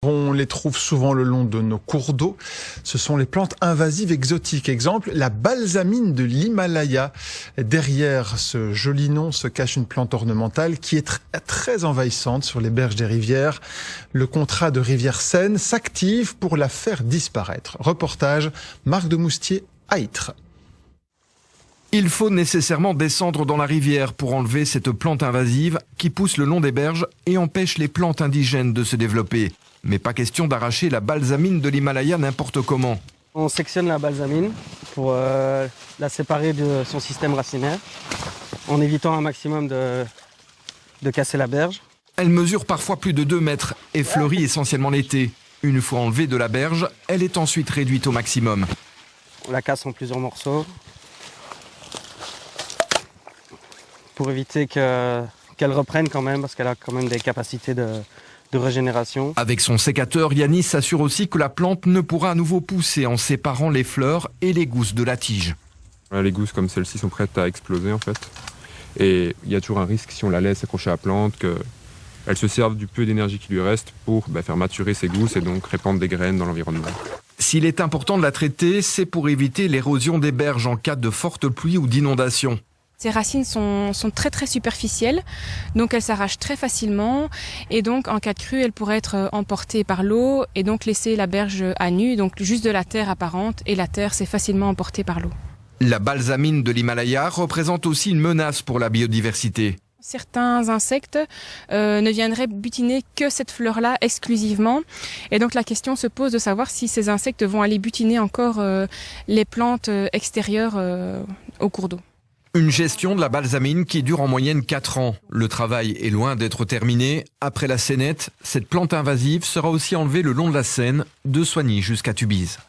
On les trouve souvent le long de nos cours d'eau. Ce sont les plantes invasives exotiques. Exemple, la balsamine de l'Himalaya. Derrière ce joli nom se cache une plante ornementale qui est très envahissante sur les berges des rivières. Le contrat de Rivière Seine s'active pour la faire disparaître. Reportage, Marc de Moustier à Ytre. Il faut nécessairement descendre dans la rivière pour enlever cette plante invasive qui pousse le long des berges et empêche les plantes indigènes de se développer. Mais pas question d'arracher la balsamine de l'Himalaya n'importe comment. On sectionne la balsamine pour la séparer de son système racinaire, en évitant un maximum de casser la berge. Elle mesure parfois plus de 2 mètres et fleurit essentiellement l'été. Une fois enlevée de la berge, elle est ensuite réduite au maximum. On la casse en plusieurs morceaux pour éviter qu'elle reprenne quand même, parce qu'elle a quand même des capacités de régénération. Avec son sécateur, Yanis s'assure aussi que la plante ne pourra à nouveau pousser en séparant les fleurs et les gousses de la tige. Les gousses comme celle-ci sont prêtes à exploser en fait. Et il y a toujours un risque si on la laisse accrocher à la plante qu'elle se serve du peu d'énergie qui lui reste pour faire maturer ses gousses et donc répandre des graines dans l'environnement. S'il est important de la traiter, c'est pour éviter l'érosion des berges en cas de fortes pluies ou d'inondations. Ces racines sont très superficielles, donc elles s'arrachent très facilement et donc en cas de crue, elles pourraient être emportées par l'eau et donc laisser la berge à nu, donc juste de la terre apparente, et la terre c'est facilement emportée par l'eau. La balsamine de l'Himalaya représente aussi une menace pour la biodiversité. Certains insectes ne viendraient butiner que cette fleur-là exclusivement. Et donc la question se pose de savoir si ces insectes vont aller butiner encore les plantes extérieures au cours d'eau. Une gestion de la balsamine qui dure en moyenne 4 ans. Le travail est loin d'être terminé. Après la Sénette, cette plante invasive sera aussi enlevée le long de la Seine, de Soignies jusqu'à Tubize.